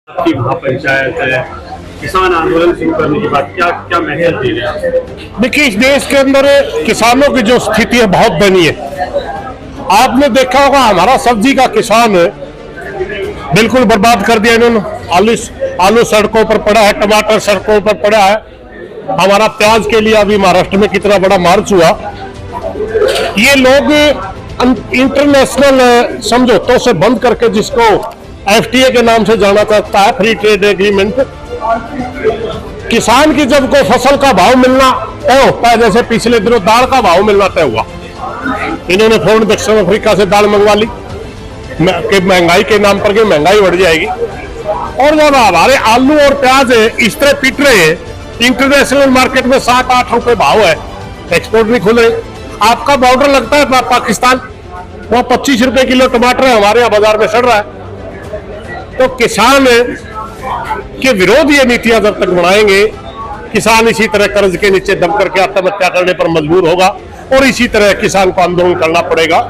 आपकी महापंचायत है, किसान आंदोलन शुरू करने के बाद क्या क्या मैसेज दे रहे हैं? देखिए, इस देश के अंदर किसानों की जो स्थिति है बहुत दयनीय है। आपने देखा होगा हमारा सब्जी का किसान बिल्कुल बर्बाद कर दिया इन्होंने। आलू सड़कों पर पड़ा है, टमाटर सड़कों पर पड़ा है। हमारा प्याज के लिए अभी महाराष्ट्र में कितना बड़ा मार्च हुआ। ये लोग इंटरनेशनल समझौतों से बंद करके, जिसको एफटीए के नाम से जाना जाता है, फ्री ट्रेड एग्रीमेंट, किसान की जब कोई फसल का भाव मिलना तय होता है, जैसे पिछले दिनों दाल का भाव मिलना तय हुआ, इन्होंने फौरन दक्षिण अफ्रीका से दाल मंगवा ली कि महंगाई के नाम पर महंगाई बढ़ जाएगी। और जब हमारे आलू और प्याज इस तरह पिट रहे हैं, इंटरनेशनल मार्केट में 7-8 रुपए भाव है, एक्सपोर्ट नहीं खुल रहे। आपका बॉर्डर लगता है पाकिस्तान, वहां 25 रुपए किलो टमाटर है, हमारे यहाँ बाजार में सड़ रहा है। तो किसान के विरोध ये नीतियां जब तक बनाएंगे, किसान इसी तरह कर्ज के नीचे दब करके आत्महत्या करने पर मजबूर होगा और इसी तरह किसान को आंदोलन करना पड़ेगा।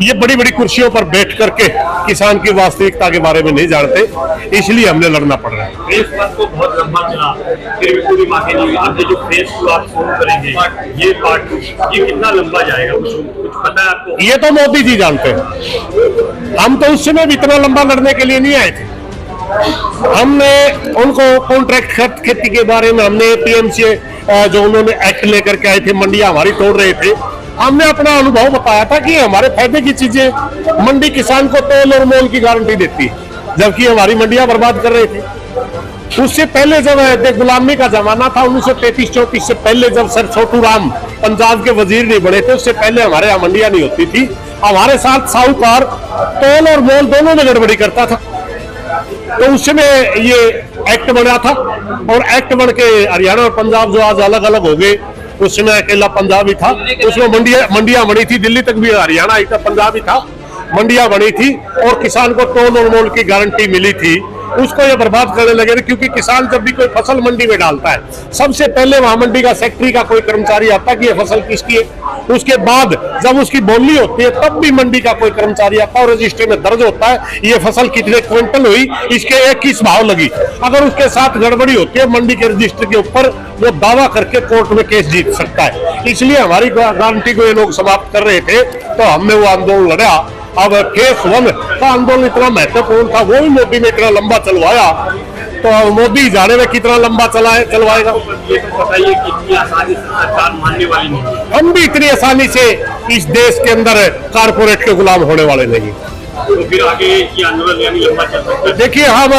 ये बड़ी बड़ी कुर्सियों पर बैठ करके किसान की वास्तविकता के बारे में नहीं जानते, इसलिए हमने लड़ना पड़ रहा है। इस बात को बहुत लंबा चला, फिर भी पूरी बातें नहीं। आगे जो फेज 2 आप शुरू करेंगे, ये पार्ट 2, ये कितना लंबा जाएगा, कुछ पता है आपको? ये तो मोदी जी जानते हैं। हम तो उस समय भी इतना लंबा लड़ने के लिए नहीं आए थे। हमने उनको कॉन्ट्रैक्ट खेती के बारे में, हमने पीएमसी जो उन्होंने एक्ट लेकर के आए थे, मंडियां हमारी तोड़ रहे थे, हमने अपना अनुभव बताया था कि हमारे फायदे की चीजें मंडी किसान को तोल और मोल की गारंटी देती है, जबकि हमारी मंडियां बर्बाद कर रहे थे। उससे पहले जब गुलामी का जमाना था 1933-34 से पहले, जब सर छोटू राम पंजाब के वजीर नहीं बने थे, उससे पहले हमारे यहाँ मंडियां नहीं होती थी। हमारे साथ साहूकार तोल और मोल दोनों में गड़बड़ी करता था। तो उस समय ये एक्ट बना था, और एक्ट बन के हरियाणा और पंजाब जो आज अलग अलग हो गए, उस समय अकेला पंजाब ही था, उसमें मंडियां बनी थी। दिल्ली तक भी हरियाणा ही था, पंजाब ही था, मंडियां बनी थी और किसान को तोल और मोल की गारंटी मिली थी। उसको ये बर्बाद करने लगे, क्योंकि किसान जब भी कोई फसल मंडी में डालता है, सबसे पहले वहां मंडी का सेक्रेटरी का कोई कर्मचारी आता है कि ये फसल किसकी है। उसके बाद जब उसकी बोली होती है, तब भी मंडी का कोई कर्मचारी आता है और रजिस्टर में दर्ज होता है ये फसल कितने क्विंटल हुई, इसके 21 भाव लगी। अगर उसके साथ गड़बड़ी होती है, मंडी के रजिस्टर के ऊपर वो दावा करके कोर्ट में केस जीत सकता है। इसलिए हमारी गारंटी को ये लोग समाप्त कर रहे थे, तो हमने वो आंदोलन लड़ा। अब फेज 1 का आंदोलन इतना महत्वपूर्ण था, वो भी मोदी ने इतना लंबा चलवाया, तो मोदी जाने में कितना लंबा चलवाएगा। ये तो बताइए कि इतनी आसानी से सरकार मानने वाली नहीं है। हम भी इतनी आसानी से इस देश के अंदर कारपोरेट के गुलाम होने वाले नहीं। तो फिर आगे ये आंदोलन यानी लंबा चल सकता है? देखिए, हम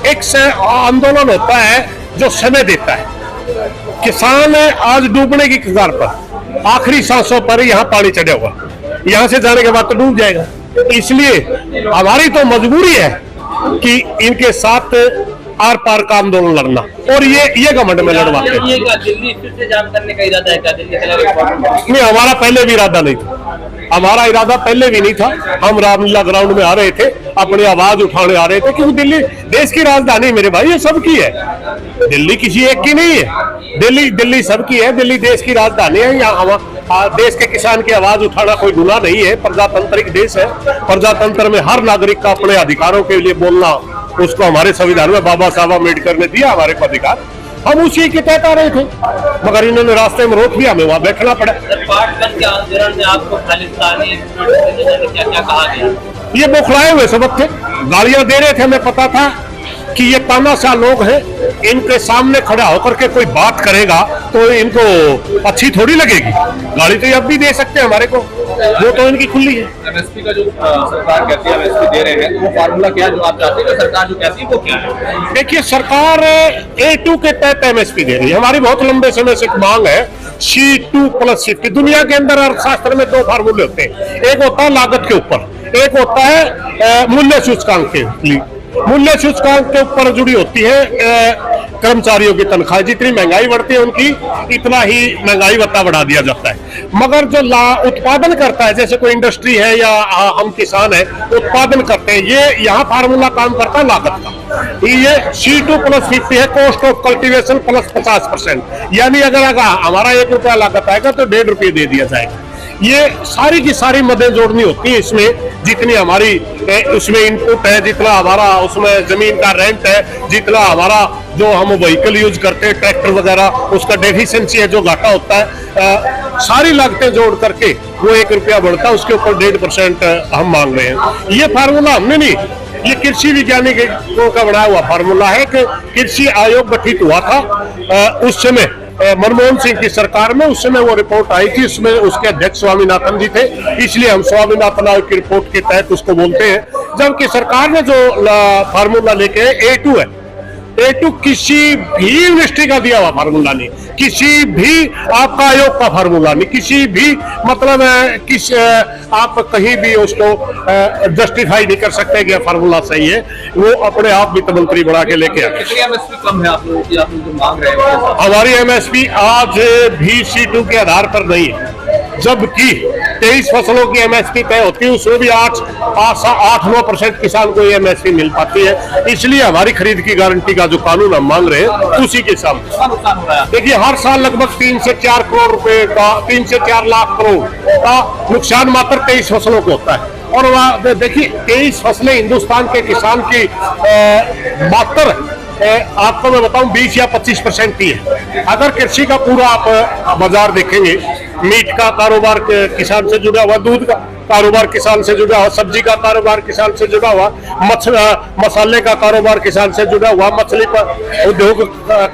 एक आंदोलन होता है जो समय देता है। किसान आज डूबने की कगार पर, आखिरी सांसों पर यहाँ पानी चढ़ा हुआ, यहाँ से जाने के बाद तो डूब जाएगा। इसलिए हमारी तो मजबूरी है कि इनके साथ आर पार का आंदोलन लड़ना, और ये गवर्नमेंट में लड़वाते हैं। दिल्ली फिर से जाम करने का इरादा है क्या? दिल्ली नहीं, हमारा पहले भी इरादा नहीं था। हमारा इरादा पहले भी नहीं था। हम रामलीला ग्राउंड में आ रहे थे, अपनी आवाज उठाने आ रहे थे, क्योंकि दिल्ली देश की राजधानी मेरे भाई, ये सबकी है। दिल्ली किसी एक की नहीं है, दिल्ली सबकी है। दिल्ली देश की राजधानी है। यहाँ देश के किसान की आवाज उठाना कोई गुनाह नहीं है। प्रजातांत्रिक देश है। प्रजातंत्र में हर नागरिक का अपने अधिकारों के लिए बोलना, उसको हमारे संविधान में बाबा साहब अम्बेडकर ने दिया हमारे को अधिकार। हम उसी के तहत आ रहे थे, मगर इन्होंने रास्ते में रोक दिया, हमें वहां बैठना पड़ा। पार्ट आंदोलन में आपको खालिस्तानी क्या कहा गया? ये बौखलाए हुए सबक थे, गालियां दे रहे थे। हमें पता था कि ये तानाशाह लोग हैं, इनके सामने खड़ा होकर के कोई बात करेगा तो इनको अच्छी थोड़ी लगेगी। गाली तो ये अब भी दे सकते हैं हमारे को, वो तो इनकी खुली है। एमएसपी का जो सरकार कहती है एमएसपी दे रहे हैं, तो वो फार्मूला क्या जो आप चाहते हैं, सरकार जो कहती है वो क्या है? देखिए, सरकार A2 के तहत एमएसपी दे रही है। हमारी बहुत लंबे समय से एक मांग है C2+50। दुनिया के अंदर अर्थशास्त्र में 2 फार्मूले होते हैं, एक होता है लागत के ऊपर, एक होता है मूल्य सूचकांक के लिए। मूल्य सूचकांक के ऊपर जुड़ी होती है कर्मचारियों की तनख्वाह। जितनी महंगाई बढ़ती है उनकी इतना ही महंगाई भत्ता बढ़ा दिया जाता है। मगर जो उत्पादन करता है, जैसे कोई इंडस्ट्री है या हम किसान है, उत्पादन करते हैं, ये यहाँ फार्मूला काम करता है लागत का। ये C2+50 है, कॉस्ट ऑफ कल्टीवेशन प्लस 50%। यानी अगर हमारा 1 रुपया लागत आएगा तो 1.5 रुपये दे दिया जाएगा। ये सारी की सारी मदें जोड़नी होती है इसमें, जितनी हमारी उसमें इनपुट है, जितना हमारा उसमें जमीन का रेंट है, जितना हमारा जो हम व्हीकल यूज करते हैं ट्रैक्टर वगैरह, उसका डेफिशिएंसी है जो घाटा होता है, सारी लागतें जोड़ करके वो 1 रुपया बढ़ता है, उसके ऊपर 1.5% हम मांग रहे हैं। ये फार्मूला हमने नहीं, ये कृषि वैज्ञानिकों का बनाया हुआ फार्मूला है कि कृषि आयोग गठित हुआ था उस समय मनमोहन सिंह की सरकार में, उस समय वो रिपोर्ट आई थी, उसमें उसके अध्यक्ष स्वामीनाथन जी थे, इसलिए हम स्वामीनाथन आयोग की रिपोर्ट के तहत उसको बोलते हैं। जबकि सरकार ने जो फार्मूला लेके A2 है, A2 किसी भी यूनिवर्सिटी का दिया हुआ फार्मूला नहीं, किसी भी आपका आयोग का फार्मूला नहीं, किसी भी मतलब आप कहीं भी उसको जस्टिफाई नहीं कर सकते कि फार्मूला सही है, वो अपने आप वित्त मंत्री बना के लेके आए। कितनी एमएसपी कम है आप लोगों की, आप जो मांग रहे हैं? हमारी एमएसपी आज भी C2 के आधार पर नहीं है, जबकि 23 फसलों की एमएसपी तय होती है, उसमें भी 8-9% किसान को एमएसपी मिल पाती है। इसलिए हमारी खरीद की गारंटी का जो कानून हम मांग रहे हैं उसी के सामने नुकसान हो रहा है। देखिए हर साल लगभग 3 से 4 करोड़ रुपए का, 3 से 4 लाख करोड़ का नुकसान मात्र 23 फसलों को होता है। और देखिए 23 फसलें हिंदुस्तान के किसान की मात्र आपको मैं बताऊं 20 या 25% की है। अगर कृषि का पूरा आप बाजार देखेंगे, मीट का कारोबार किसान से जुड़ा हुआ, दूध का कारोबार किसान से जुड़ा हुआ, सब्जी का कारोबार किसान से जुड़ा हुआ, मसाले का कारोबार किसान से जुड़ा हुआ, मछली का उद्योग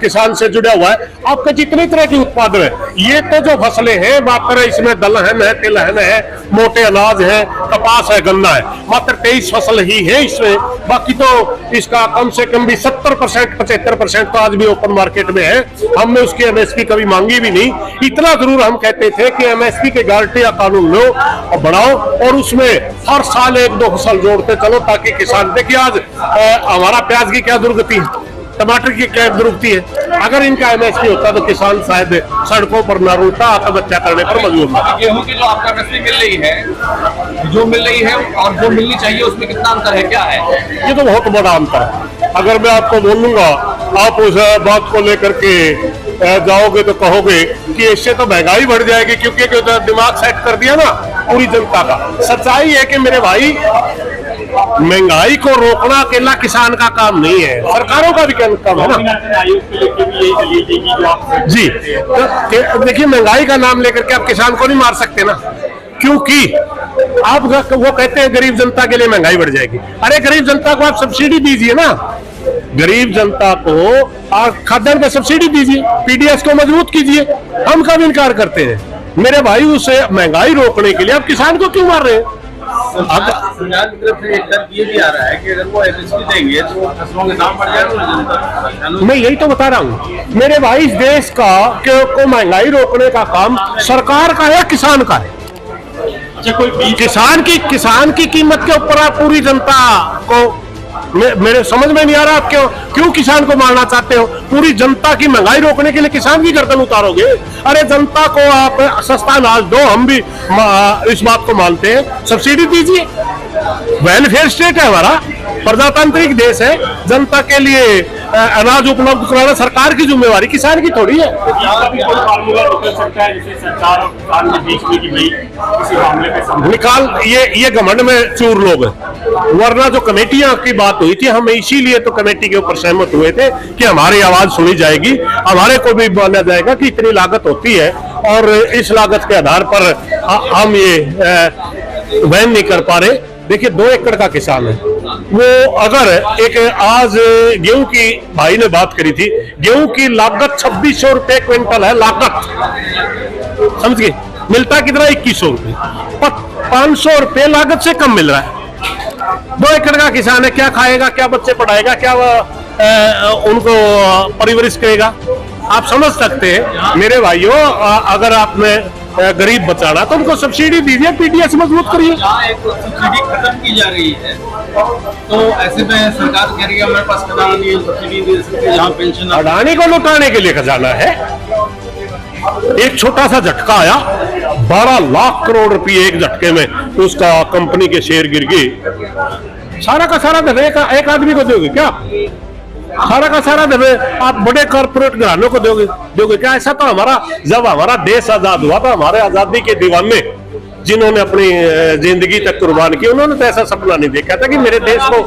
किसान से जुड़ा हुआ है। आपके जितनी तरह के उत्पादन है, ये तो जो फसलें हैं मात्र इसमें दलहन है, तिलहन है, मोटे अनाज है, कपास है, गन्ना है, मात्र 23 फसल ही है इसमें। बाकी तो इसका कम से कम भी 70% 75% तो आज भी ओपन मार्केट में है। हमने उसकी एमएसपी कभी मांगी भी नहीं। इतना जरूर हम कहते थे कि एमएसपी के गारंटी या कानून लो और बढ़ाओ, और उसमें हर साल 1-2 फसल जोड़ते चलो, ताकि किसान देखिए आज हमारा प्याज की क्या दुर्गति है, टमाटर की क्या दुर्गति है। अगर इनका एमएसपी होता तो किसान शायद सड़कों पर न रोता, आत्महत्या करने पर मजबूर होता। गेहूं की जो आपका एमएसपी मिल रही है, जो मिल रही है और जो मिलनी चाहिए, उसमें कितना अंतर है, क्या है? ये तो बहुत बड़ा अंतर है। अगर मैं आपको बोलूंगा, आप उस बात को लेकर के जाओगे तो कहोगे कि इससे तो महंगाई बढ़ जाएगी, क्योंकि दिमाग सेट कर दिया ना पूरी जनता का। सच्चाई है कि मेरे भाई, महंगाई को रोकना अकेला किसान का काम नहीं है, सरकारों का भी काम है ना। जी तो देखिए, महंगाई का नाम लेकर के आप किसान को नहीं मार सकते ना, क्योंकि आप वो कहते हैं गरीब जनता के लिए महंगाई बढ़ जाएगी। अरे गरीब जनता को आप सब्सिडी दीजिए ना, गरीब जनता को आप खाद्यान्न पे सब्सिडी दीजिए, पीडीएस को मजबूत कीजिए। हम कब इनकार करते हैं मेरे भाई? उसे महंगाई रोकने के लिए आप किसान को क्यों मार रहे हैं? सरकार की तरफ से एक तर्क ये भी आ रहा है कि अगर वो एमएसपी देंगे तो फसलों के दाम बढ़ जाएंगे। मैं यही तो बता रहा हूँ मेरे भाई, इस देश का को महंगाई रोकने का काम सरकार का है या किसान का है? कोई किसान की कीमत के ऊपर आप पूरी जनता को, मेरे समझ में नहीं आ रहा आप क्यों किसान को मारना चाहते हो? पूरी जनता की महंगाई रोकने के लिए किसान की गर्दन उतारोगे? अरे जनता को आप सस्ता अनाज दो, हम भी इस बात को मानते हैं, सब्सिडी दीजिए। वेलफेयर स्टेट है हमारा, प्रजातांत्रिक देश है, जनता के लिए अनाज उपलब्ध कराना सरकार की जिम्मेवारी, किसान की थोड़ी है। निकाल ये घमंड में चूर लोग हैं, वरना जो कमेटियां की बात हुई थी, हम इसीलिए तो कमेटी के ऊपर सहमत हुए थे कि हमारी आवाज सुनी जाएगी, हमारे को भी माना जाएगा कि इतनी लागत होती है और इस लागत के आधार पर हम ये वहन नहीं कर पा रहे। देखिए 2 एकड़ का किसान है, वो अगर एक आज गेहूं की भाई ने बात करी थी, गेहूं की लागत 2600 रुपए क्विंटल है लागत, समझ गए? मिलता कितना? 2100 रुपए, 500 रुपए लागत से कम मिल रहा है। 2 एकड़ का किसान है, क्या खाएगा, क्या बच्चे पढ़ाएगा, क्या उनको परवरिश करेगा? आप समझ सकते हैं मेरे भाइयों, अगर आपने गरीब बचाना तो उनको सब्सिडी दीजिए, पीडीएस मजबूत करिए। एक सब्सिडी खत्म की जा रही है, तो ऐसे में सरकार कह रही है हमारे पास खजाना नहीं है, सब्सिडी दे सकते हैं, जहाँ पेंशन अडानी को लुटाने के लिए खजाना है। एक छोटा सा झटका आया, 12 लाख करोड़ रुपए एक झटके में उसका कंपनी के शेयर गिर गए। सारा का सारा धन एक आदमी को दोगे क्या? सारा का सारा धन आप बड़े कॉर्पोरेट घरानों को दोगे क्या? ऐसा तो हमारा, जब हमारा देश आजाद हुआ था, हमारे आजादी के दीवाने जिन्होंने अपनी जिंदगी तक कुर्बान की, उन्होंने तो ऐसा सपना नहीं देखा था कि मेरे देश को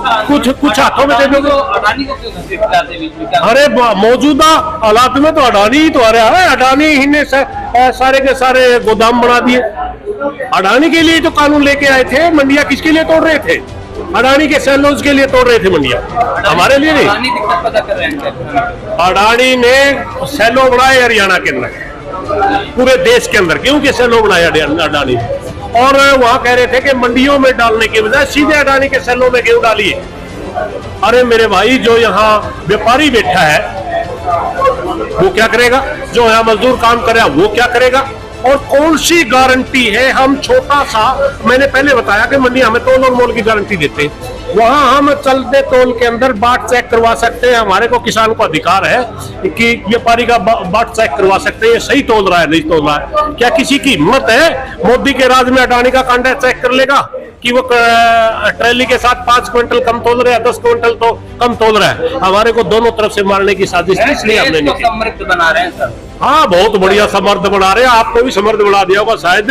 कुछ हाथों में दे दोगे। अडानी को क्यों घसीट लाते हैं बीच में? क्या अरे मौजूदा हालात में तो अडानी ही तो आ रहा है। अडानी ही ने सारे के सारे गोदाम बना दिए। अडानी के लिए तो कानून लेके आए थे। मंडियां किसके लिए तोड़ रहे थे? अडानी के सेलोज के लिए तोड़ रहे थे मंडियां, हमारे लिए नहीं। अडानी दिक्कत पता कर रहे हैं। अडानी ने सेलो बनाए हरियाणा के अंदर, पूरे देश के अंदर। क्यों के सेलो बनाए अडानी ने? और वहां कह रहे थे कि मंडियों में डालने के बजाय सीधे अडानी के सेलों में गेहूं डालिए। अरे मेरे भाई, जो यहाँ व्यापारी बैठा है वो क्या करेगा? जो यहाँ मजदूर काम कर रहा है वो क्या करेगा? और कौन सी गारंटी है? हम छोटा सा, मैंने पहले बताया कि मंडी हमें तोल और मोल की गारंटी देते हैं। वहां हम चलते तोल के अंदर बाट चेक करवा सकते हैं। हमारे को किसान को अधिकार है कि व्यापारी का बाट चेक करवा सकते हैं, ये सही तोल रहा है नहीं तोल रहा है। क्या किसी की हिम्मत है मोदी के राज में अडानी का कांडा चेक कर लेगा कि वो ट्रैली के साथ 5 क्विंटल कम तोल रहा है, 10 क्विंटल तो कम तोल रहा है? हमारे को दोनों तरफ से मारने की साजिश थी, इसलिए हमने नहीं की। समृद्ध बना रहे हैं सर। हाँ, बहुत बढ़िया समर्थ बना रहे हैं। आपको भी समर्थ बना दिया होगा शायद।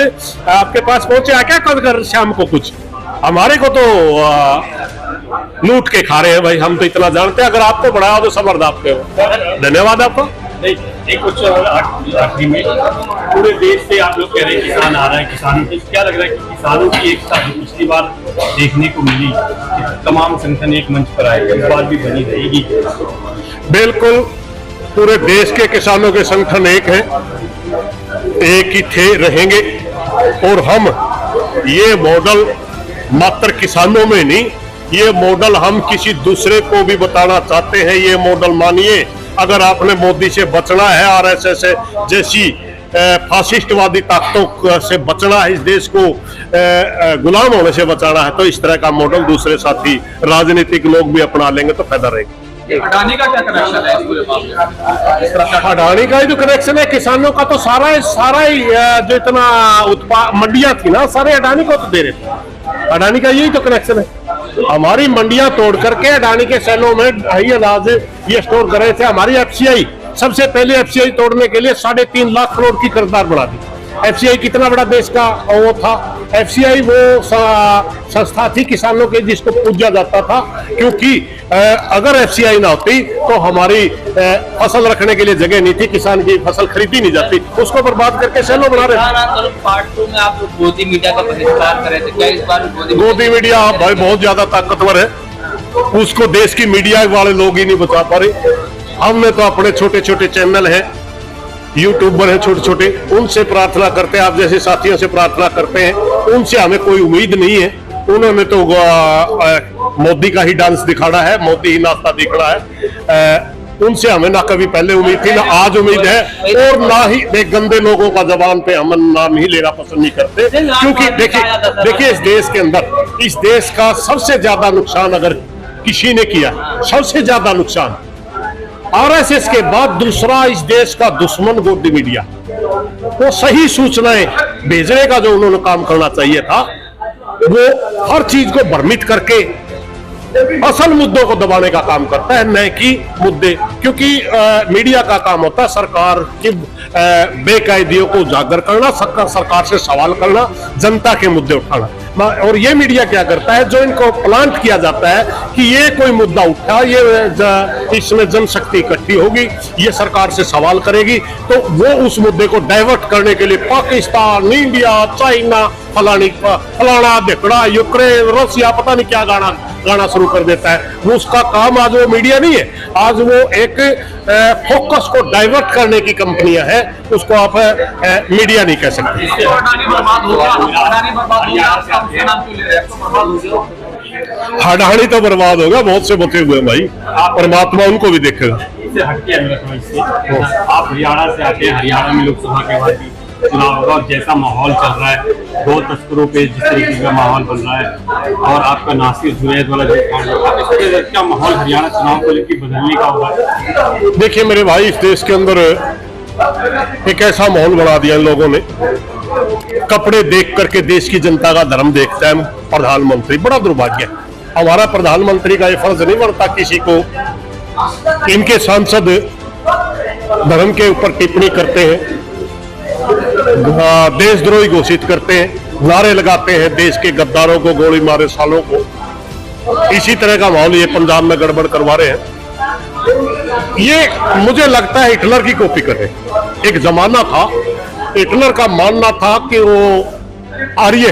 आपके पास पहुंचे क्या कर शाम को कुछ? हमारे को तो लूट के खा रहे हैं भाई, हम तो इतना जानते हैं। अगर आपको बढ़ाया तो समर्थ आपके हो। धन्यवाद आपका। एक कुछ आखिरी में, पूरे देश से आप लोग कह रहे हैं किसान आ रहा है, किसानों की क्या लग रहा है कि किसानों की एकता जो पिछली बार देखने को मिली, तमाम संगठन एक मंच पर आए, इस बार भी बनी रहेगी? बिल्कुल, पूरे देश के किसानों के संगठन एक हैं, एक ही थे, रहेंगे। और हम ये मॉडल मात्र किसानों में नहीं, ये मॉडल हम किसी दूसरे को भी बताना चाहते हैं। ये मॉडल मानिए, अगर आपने मोदी से बचना है, आरएसएस जैसी फासिस्टवादी ताकतों से बचना है, इस देश को गुलाम होने से बचाना है, तो इस तरह का मॉडल दूसरे साथी राजनीतिक लोग भी अपना लेंगे तो फायदा रहेगा। अडानी का क्या कनेक्शन है इस पूरे मामले? अडानी का ही तो कनेक्शन है। किसानों का तो सारा ही जो इतना उत्पाद मंडियां थी ना, सारे अडानी को तो दे रहे थे। अडानी का यही तो कनेक्शन है। हमारी मंडियां तोड़ करके अडानी के सेलों में ये अनाज ये स्टोर कर रहे थे। हमारी एफसीआई, सबसे पहले एफसीआई तोड़ने के लिए 3.5 लाख करोड़ की कर्जदार बना दी। एफसीआई कितना बड़ा देश का वो था? एफसीआई वो संस्था थी किसानों के, जिसको पूजा जाता था। क्योंकि अगर एफसीआई ना होती तो हमारी फसल रखने के लिए जगह नहीं थी, किसान की फसल खरीदी नहीं जाती, उसको बर्बाद करके सेलो बना रहे थे। पार्ट 2 में आप लोग गोदी मीडिया का बहिष्कार कर रहे थे, क्या इस बार गोदी मीडिया भाई बहुत ज्यादा ताकतवर है, उसको देश की मीडिया वाले लोग ही नहीं बचा पा रहे। हमने तो अपने छोटे छोटे चैनल हैं, यूट्यूबर हैं छोटे छोटे, उनसे प्रार्थना करते हैं, आप जैसे साथियों से प्रार्थना करते हैं। उनसे हमें कोई उम्मीद नहीं है। उन्होंने तो मोदी का ही डांस दिखाना है, मोदी ही नाश्ता दिखाना है। उनसे हमें ना कभी पहले उम्मीद थी, ना आज उम्मीद है, और ना ही गंदे लोगों का जबान पे हम नाम ही लेना पसंद नहीं करते। क्योंकि देखिए इस देश के अंदर, इस देश का सबसे ज्यादा नुकसान अगर किसी ने किया, सबसे ज्यादा नुकसान आरएसएस के बाद दूसरा इस देश का दुश्मन गोदी मीडिया। वो सही सूचनाएं भेजने का जो उन्होंने काम करना चाहिए था, वो हर चीज को भ्रमित करके असल मुद्दों को दबाने का काम करता है, न कि मुद्दे। क्योंकि मीडिया का काम होता है सरकार की बेकायदियों को उजागर करना, सरकार से सवाल करना, जनता के मुद्दे उठाना। और ये मीडिया क्या करता है, जो इनको प्लांट किया जाता है कि ये कोई मुद्दा उठा, ये इसमें जनशक्ति इकट्ठी होगी, ये सरकार से सवाल करेगी, तो वो उस मुद्दे को डाइवर्ट करने के लिए पाकिस्तान, इंडिया, चाइना, फलाना ढिकड़ा, यूक्रेन, रसिया, पता नहीं क्या गाना शुरू कर देता है। वो उसका काम आज वो मीडिया नहीं है, आज वो एक फोकस को डाइवर्ट करने की कंपनियां हैं, उसको आप मीडिया नहीं कह सकते। अडानी तो बर्बाद होगा, बहुत से बचे हुए भाई, परमात्मा उनको भी देखेगा। इससे हटके आप हरियाणा से आते हैं, हरियाणा में लोकसभा के बाद भी चुनाव होगा, और जैसा माहौल चल रहा है, दो तस्करों पे जिस तरीके का माहौल बन रहा है, और आपका नासिर जुनैद वाला जो कांड है, क्या माहौल हरियाणा चुनाव को लेकर बदलने का होगा? देखिए मेरे भाई, इस देश के अंदर एक ऐसा माहौल बना दिया इन लोगों ने, कपड़े देख करके देश की जनता का धर्म देखता है प्रधानमंत्री। बड़ा दुर्भाग्य है। हमारा प्रधानमंत्री का ये फर्ज नहीं बनता किसी को, इनके सांसद धर्म के ऊपर टिप्पणी करते हैं, देशद्रोही घोषित करते हैं, नारे लगाते हैं देश के गद्दारों को गोली मारे सालों को। इसी तरह का माहौल ये पंजाब में गड़बड़ करवा रहे हैं। ये मुझे लगता है हिटलर की कॉपी कर रहे हैं। एक जमाना था, हिटलर का मानना था कि वो आर्य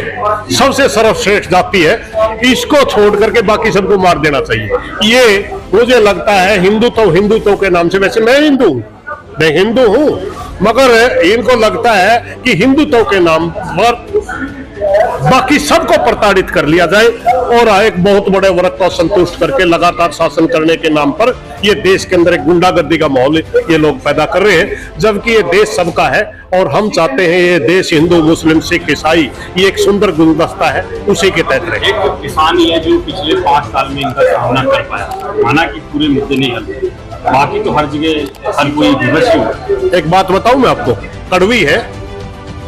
सबसे सर्वश्रेष्ठ जाति है, इसको छोड़ करके बाकी सबको मार देना चाहिए। ये मुझे लगता है हिंदुत्व के नाम से, वैसे मैं हिंदू हूं, मगर इनको लगता है कि हिंदुत्व के नाम पर बाकी सबको प्रताड़ित कर लिया जाए और एक बहुत बड़े वर्ग को संतुष्ट करके लगातार शासन करने के नाम पर ये देश के अंदर एक गुंडागर्दी का माहौल ये लोग पैदा कर रहे हैं, जबकि ये देश सबका है और हम चाहते हैं ये देश हिंदू, मुस्लिम, सिख, ईसाई ये एक सुंदर गुलदस्ता है, उसी के तहत रहे। एक किसान ही है जो पिछले 5 साल में इनका सामना कर पाया, माना कि पूरे मुद्दे नहीं हल, बाकी तो हर जगह हर कोई विवश ही हुआ। एक बात बताऊं मैं आपको, कड़वी है,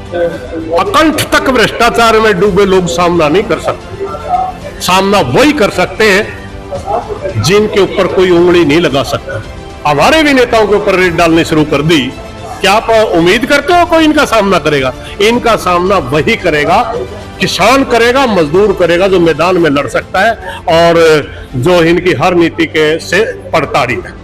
अकंठ तक भ्रष्टाचार में डूबे लोग सामना नहीं कर सकते। सामना वही कर सकते हैं जिनके ऊपर कोई उंगली नहीं लगा सकता। हमारे भी नेताओं के ऊपर रेड डालने शुरू कर दी, क्या आप उम्मीद करते हो कोई इनका सामना करेगा? इनका सामना वही करेगा, किसान करेगा, मजदूर करेगा जो मैदान में लड़ सकता है और जो इनकी हर नीति के से प्रताड़ित है।